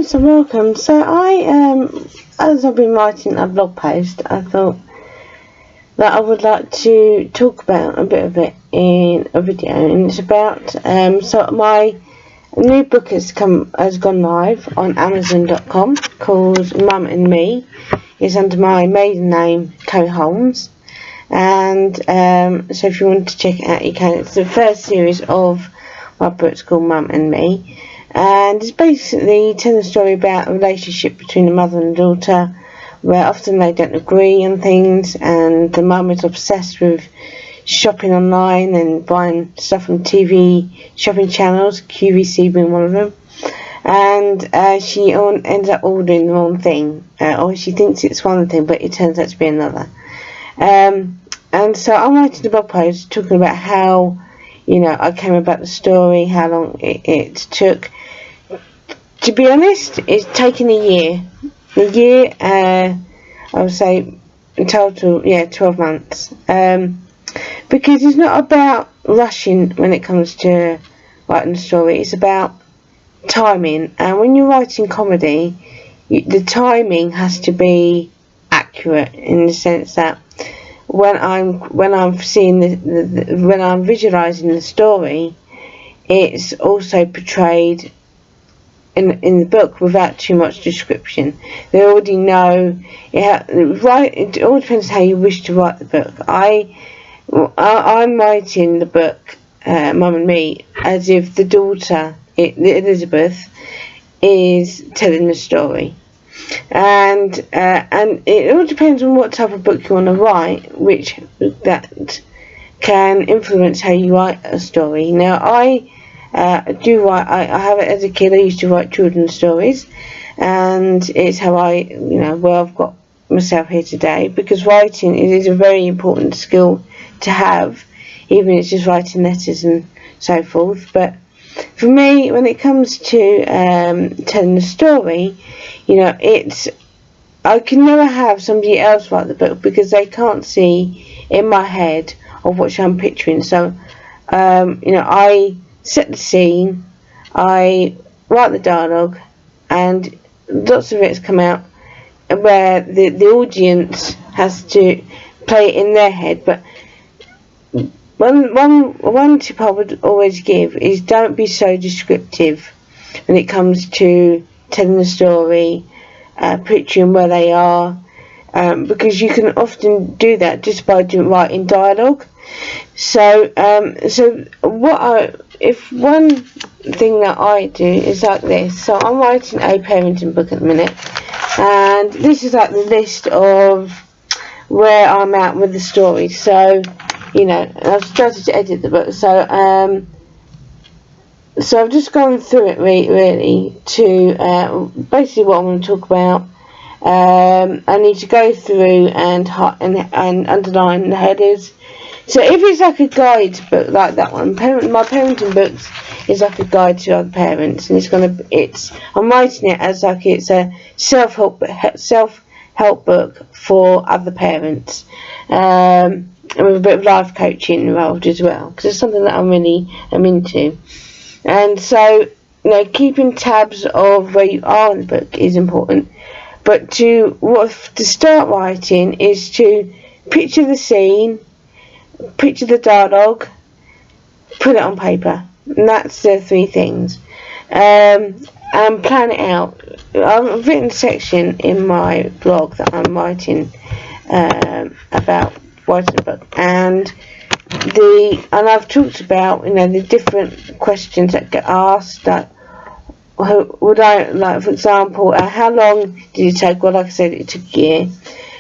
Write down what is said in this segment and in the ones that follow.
So welcome. So as I've been writing a blog post, I thought that I would like to talk about a bit of it in a video, and it's about so my new book has gone live on Amazon.com called Mum&Me. It's under my maiden name, Co Holmes, and so if you want to check it out, you can. It's the first series of my books called Mum&Me. And it's basically telling a story about a relationship between a mother and a daughter, where often they don't agree on things, and the mum is obsessed with shopping online and buying stuff on TV shopping channels, QVC being one of them, and she ends up ordering the wrong thing, or she thinks it's one thing but it turns out to be another. And so I'm writing a blog post talking about how I came about the story, how long it took. To be honest, it's taken a year. I would say in total, 12 months. Because it's not about rushing when it comes to writing a story. It's about timing. And when you're writing comedy, the timing has to be accurate in the sense that when I'm seeing when I'm visualizing the story, it's also portrayed in the book without too much description. They already know. It all depends how you wish to write the book. I'm writing the book Mum&Me as if the daughter, Elizabeth, is telling the story, and it all depends on what type of book you want to write, which that can influence how you write a story. Now I do write. I have it as a kid. I used to write children's stories, and it's how I've got myself here today, because writing is a very important skill to have, even if it's just writing letters and so forth. But for me, when it comes to telling the story, I can never have somebody else write the book because they can't see in my head of what I'm picturing. So I set the scene, I write the dialogue, and lots of it's come out where the audience has to play it in their head. But one tip I would always give is don't be so descriptive when it comes to telling the story, picturing where they are, because you can often do that just by writing dialogue. So if one thing that I do is like this. So I'm writing a parenting book at the minute, and this is like the list of where I'm at with the story. So I've started to edit the book. So I've just gone through it really to basically what I want to talk about. I need to go through and underline the headers. So if it's like a guide book like that one, my parenting books is like a guide to other parents, and I'm writing it as like it's a self-help book for other parents, and with a bit of life coaching involved as well, because it's something that I really am into. And so keeping tabs of where you are in the book is important. But to start writing is to picture the scene, picture the dialogue, put it on paper, and that's the three things. And plan it out. I've written a section in my blog that I'm writing about writing a book, and I've talked about the different questions that get asked. Like, would I, like, for example, how long did it take? Well, like I said, it took a year.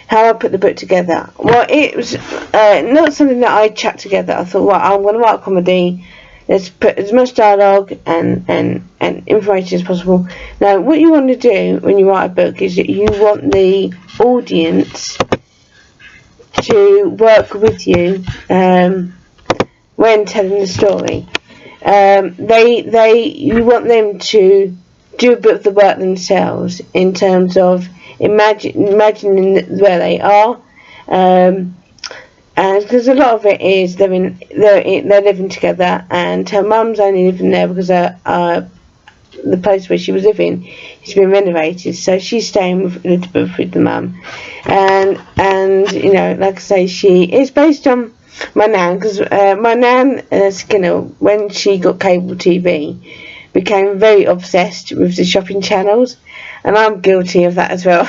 How I put the book together? Well, it was not something that I chat together. I thought, well, I'm going to write a comedy. Let's put as much dialogue and information as possible. Now, what you want to do when you write a book is that you want the audience to work with you when telling the story. You want them to do a bit of the work themselves in terms of imagining where they are, and because a lot of it is they're living together, and her mum's only living there because her the place where she was living has been renovated, so she's staying with Elizabeth, with the mum, and you know, like I say, she is based on my nan, because my nan Skinner, when she got cable TV, became very obsessed with the shopping channels, and I'm guilty of that as well.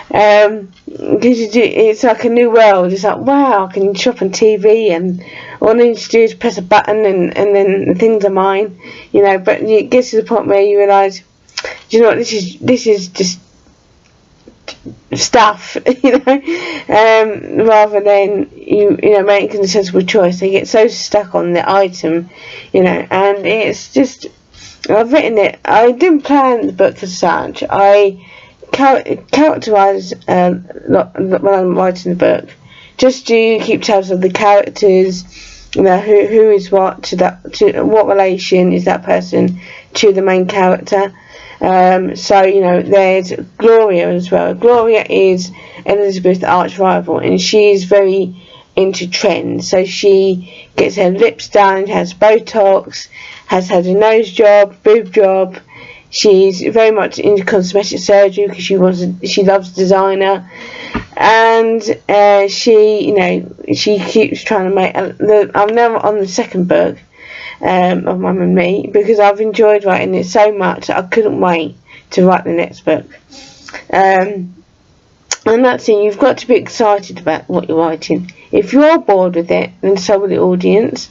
Because it's like a new world. It's like, wow, I can shop on TV, and all I need to do is press a button, and then the things are mine, you know. But it gets to the point where you realise, do you know what, this is just stuff, you know, rather than you know, making a sensible choice. They get so stuck on the item, you know, and it's just, I've written it. I didn't plan the book as such. I characterise when I'm writing the book, just to keep tabs of the characters, you know, who is what to what relation is that person to the main character. So, you know, there's Gloria as well. Gloria is Elizabeth's arch rival, and she's very into trends. So she gets her lips done, has Botox, has had a nose job, boob job. She's very much into cosmetic surgery because she loves designer, and she, you know, she keeps trying to make. I'm now on the second book of Mum&Me, because I've enjoyed writing it so much that I couldn't wait to write the next book. And that's it. You've got to be excited about what you're writing. If you're bored with it, then so will the audience.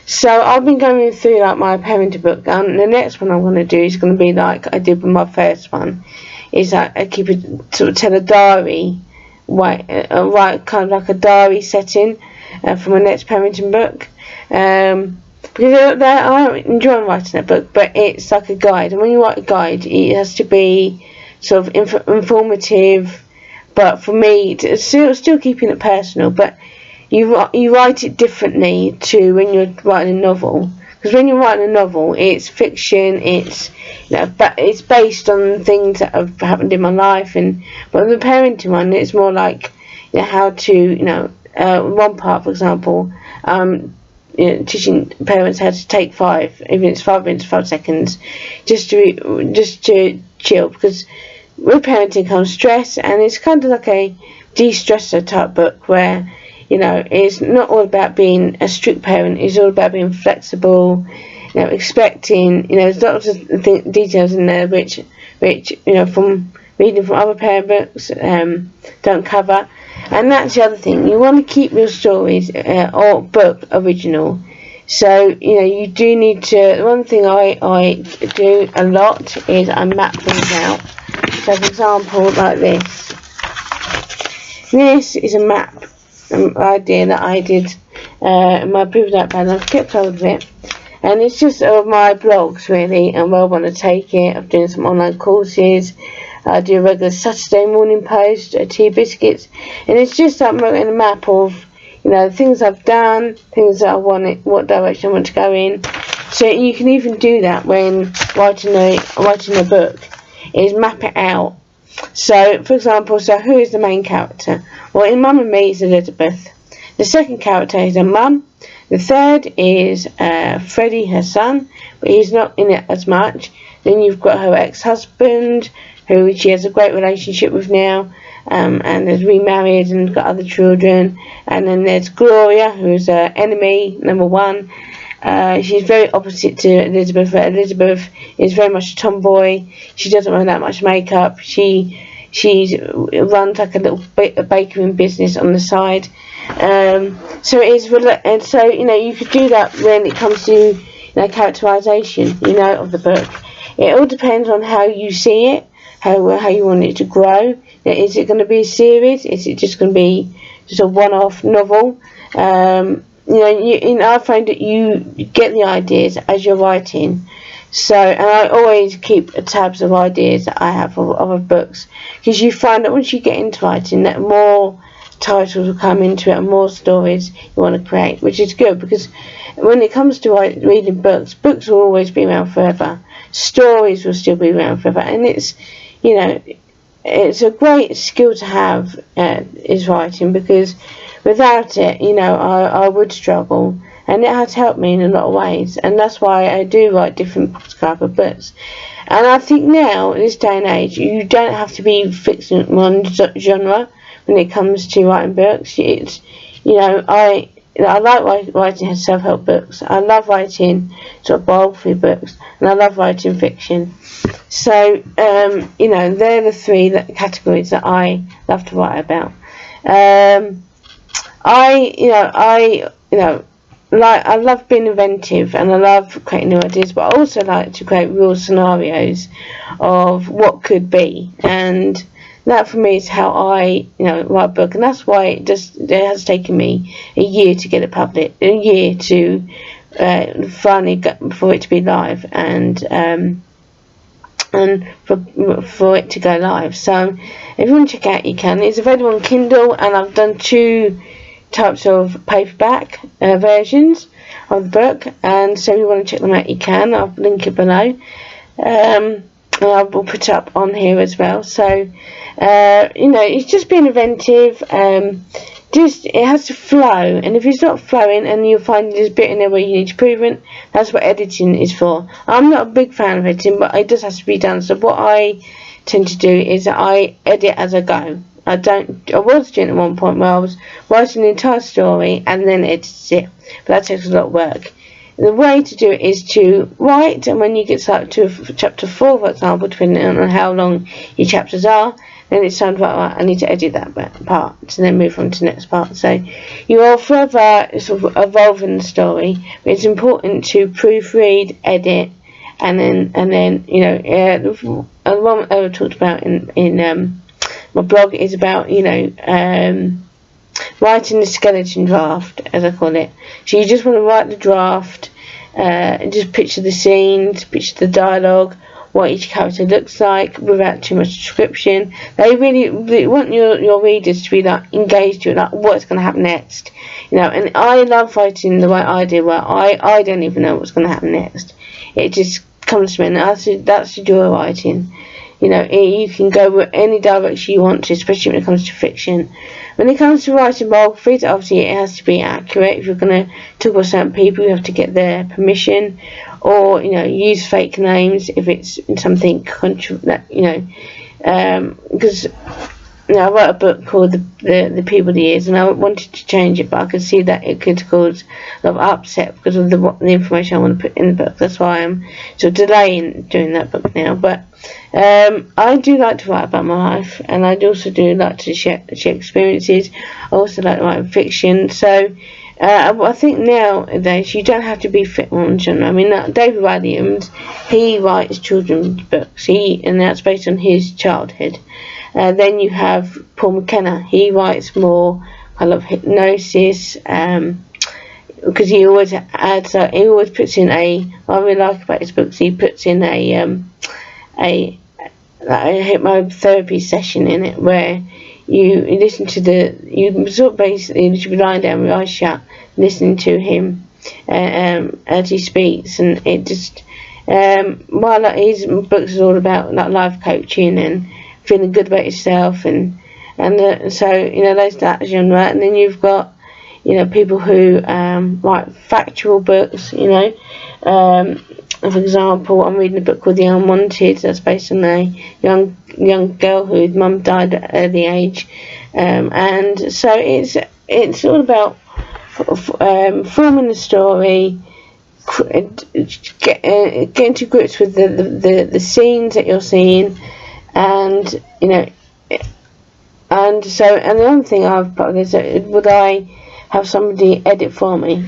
So I've been going through like my parenting book, and the next one I'm going to do is going to be like I did with my first one. Is like I keep it, sort of tell a diary, write kind of like a diary setting for my next parenting book. Because I enjoy writing that book, but it's like a guide, and when you write a guide, it has to be sort of informative, but for me, still keeping it personal, but you write it differently to when you're writing a novel. Because when you're writing a novel, it's fiction, it's, you know, it's based on things that have happened in my life, but with the parenting one, it's more like, you know, how to, you know, one part, for example, you know, teaching parents how to take 5, even if it's 5 minutes, 5 seconds, just to chill, because with parenting comes stress, and it's kind of like a de-stressor type book where, you know, it's not all about being a strict parent, it's all about being flexible, you know, expecting, you know, there's lots of details in there which, you know, from reading from other parent books, don't cover. And that's the other thing, you want to keep your stories or book original. So, you know, you do need to, one thing I do a lot is I map things out. So, for example, like this. This is a map idea that I did in my previous notepad, and I've kept hold of it. And it's just of my blogs, really, and where I want to take it. I'm doing some online courses. I do a regular Saturday morning post, tea biscuits, and it's just like making a map of, you know, things I've done, things that I want, what direction I want to go in. So you can even do that when writing a book, is map it out. So, for example, who is the main character? Well, in Mum&Me is Elizabeth. The second character is her mum. The third is Freddie, her son, but he's not in it as much. Then you've got her ex-husband, who she has a great relationship with now, and is remarried and got other children. And then there's Gloria, who's her enemy, number 1. She's very opposite to Elizabeth. Elizabeth is very much a tomboy. She doesn't wear that much makeup. She runs like a little bakery business on the side. So it is, and so, you know, you could do that when it comes to, you know, characterization, you know, of the book. It all depends on how you see it, how you want it to grow. Is it going to be a series? Is it just going to be just a one-off novel? You know, I find that you get the ideas as you're writing. So, and I always keep tabs of ideas that I have of other books, because you find that once you get into writing, that more titles will come into it and more stories you want to create, which is good, because when it comes to reading books will always be around forever. Stories will still be around forever, and it's, you know, it's a great skill to have, is writing, because without it, you know, I would struggle, and it has helped me in a lot of ways, and that's why I do write different type of books. And I think now, in this day and age, you don't have to be fixed in one genre when it comes to writing books. It's, I like writing self-help books. I love writing sort of biography books, and I love writing fiction. So, they're the three categories that I love to write about. I love being inventive, and I love creating new ideas, but I also like to create real scenarios of what could be, and that for me is how I write a book, and that's why it has taken me a year to get it published, a year to finally for it to be live, and for it to go live. So if you want to check it out, you can. It's available on Kindle, and I've done 2 types of paperback versions of the book, and so if you want to check them out, you can. I'll link it below, and I will put it up on here as well. So it's just being inventive. It has to flow, and if it's not flowing and you find there's a bit in there where you need to improve it, that's what editing is for. I'm not a big fan of editing, but it does have to be done. So what I tend to do is that I edit as I go. I was doing it at one point where I was writing the entire story and then edit it, but that takes a lot of work. The way to do it is to write, and when you get to chapter 4, for example, depending on how long your chapters are, then it's time to write, right, I need to edit that part, and then move on to the next part. So you are forever sort of evolving the story, but it's important to proofread, edit, and then the one I talked about in my blog is about writing the skeleton draft, as I call it. So you just want to write the draft, and just picture the scenes, picture the dialogue, what each character looks like, without too much description. They want your readers to be engaged with what's going to happen next. And I love writing the way I do, where I don't even know what's going to happen next. It just comes to me, and that's the joy of writing. You can go any direction you want to, especially when it comes to fiction. When it comes to writing biographies, obviously it has to be accurate. If you're going to talk about certain people, you have to get their permission, or use fake names if it's something because I wrote a book called the Peabody Years, and I wanted to change it, but I could see that it could cause a lot of upset because of the information I want to put in the book. That's why I'm sort of delaying doing that book now. But I do like to write about my life, and I also do like to share experiences. I also like to write fiction. So I think nowadays you don't have to be fit on genre. I mean, David Williams, he writes children's books, and that's based on his childhood. Then you have Paul McKenna. He writes more kind of hypnosis, because he always puts in what I really like about his books, he puts in a hypnotherapy session in it, where you listen to you sort of basically you should be lying down with your eyes shut, listening to him as he speaks, and it just his books is all about life coaching and feeling good about yourself, and so there's that genre. And then you've got people who write factual books. For example, I'm reading a book called The Unwanted, that's based on a young girl whose mum died at an early age, and so it's all about forming the story, getting to grips with the scenes that you're seeing, and the other thing I've put is, would I have somebody edit for me?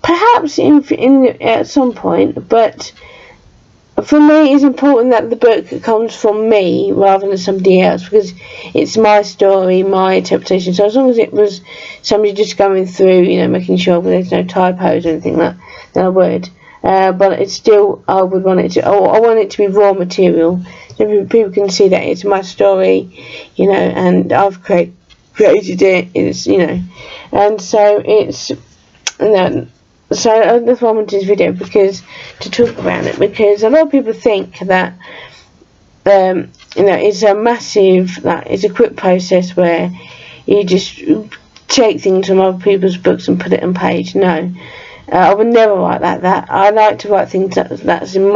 Perhaps at some point, but for me it's important that the book comes from me rather than somebody else, because it's my story, my interpretation. So as long as it was somebody just going through, making sure there's no typos or anything like that, then I would. But it's still, I would want it to, I want it to be raw material, so people can see that it's my story, and I've created it. It's, and so it's, so that's why I wanted this video, to talk about it, because a lot of people think that it's a massive, it's a quick process where you just take things from other people's books and put it on page. No, I would never write like that. I like to write things that's in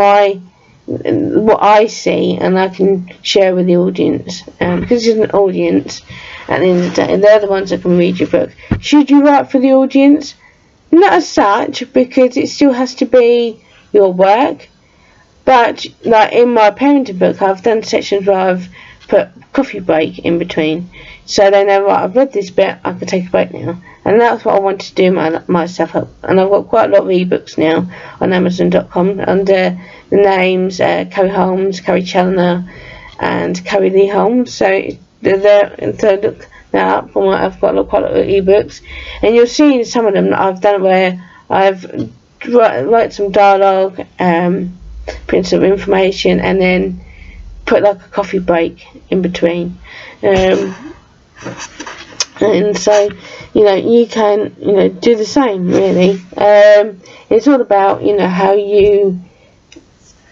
what I see, and I can share with the audience. Because it's an audience, at the end of the day, they're the ones that can read your book. Should you write for the audience? Not as such, because it still has to be your work. But like in my parenting book, I've done sections where I've put coffee break in between, so they know, right, I've read this bit, I can take a break now. And that's what I want to do myself up. And I've got quite a lot of ebooks now on Amazon.com under the names Carrie Holmes, Carrie Challoner, and Carrie Lee Holmes. So look now up, I've got quite a lot of ebooks, and you'll see in some of them that I've done where I've write some dialogue, put some information, and then put like a coffee break in between. And so, you can, do the same, really. It's all about, how you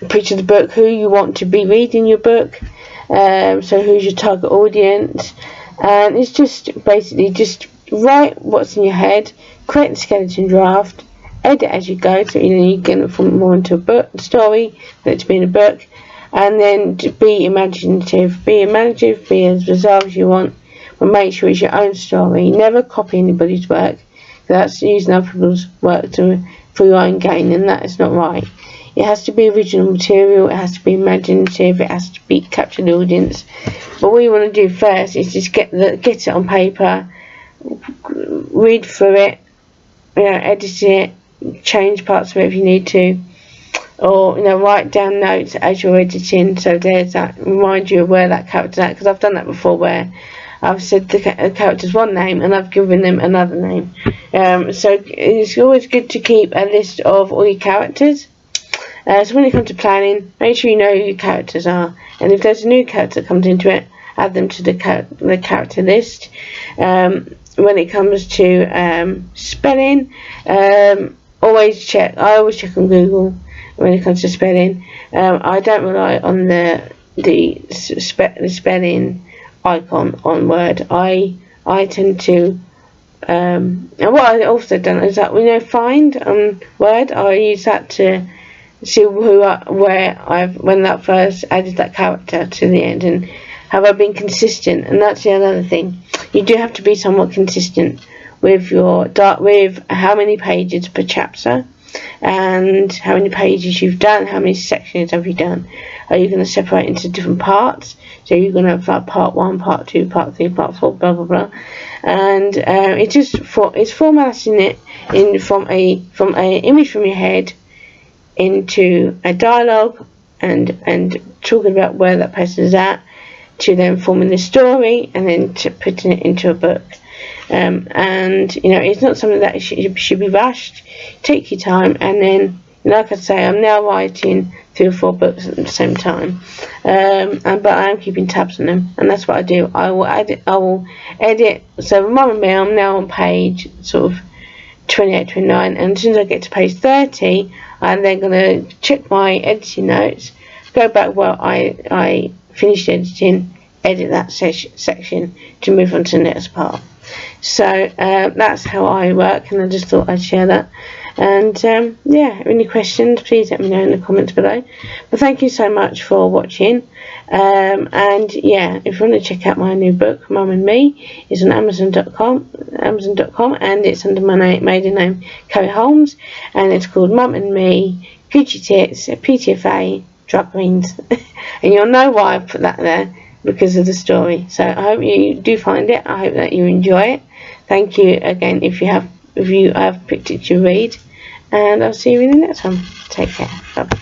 picture the book, who you want to be reading your book, so who's your target audience, and it's just basically just write what's in your head, create the skeleton draft, edit as you go, so you can form more into a story, let it be in a book, and then to be imaginative, be as bizarre as you want, but make sure it's your own story. Never copy anybody's work. That's using other people's work for your own gain, and that is not right. It has to be original material, it has to be imaginative, it has to capture the audience. But what you want to do first is just get it on paper, read through it, edit it, change parts of it if you need to, or write down notes as you're editing, so there's that, remind you of where that character's at, because I've done that before where I've said the character's one name and I've given them another name. So it's always good to keep a list of all your characters. So when it comes to planning, make sure you know who your characters are, and if there's a new character that comes into it, add them to the character list. When it comes to spelling, I always check on Google when it comes to spelling. I don't rely on the spelling icon on Word. I tend to and what I also done is that find on Word, I use that to see when that first added that character to the end, and have I been consistent. And that's the other thing, you do have to be somewhat consistent with with how many pages per chapter, and how many pages you've done, how many sections have you done. Are you going to separate into different parts? So you're going to have part 1, part 2, part 3, part 4, blah blah blah. And it's formatting it from a image from your head into a dialogue, and talking about where that person is at, to then forming the story, and then to putting it into a book. And it's not something that should be rushed. Take your time, and then, like I say, I'm now writing 3 or 4 books at the same time, but I am keeping tabs on them, and that's what I do. I will edit. So Mum&Me, I'm now on page sort of 28, 29, and as soon as I get to page 30, I'm then going to check my editing notes, go back where I finished editing, edit that section to move on to the next part. So that's how I work, and I just thought I'd share that. And any questions, please let me know in the comments below. But thank you so much for watching. And if you want to check out my new book, Mum&Me, it's on Amazon.com, and it's under my maiden name, Carrie Holmes, and it's called Mum&Me, Gucci Tits, PTFA, Drug Queens. And you'll know why I put that there, because of the story. So I hope you do find it. I hope that you enjoy it. Thank you again if you have picked it to read, and I'll see you in the next one. Take care. Bye bye.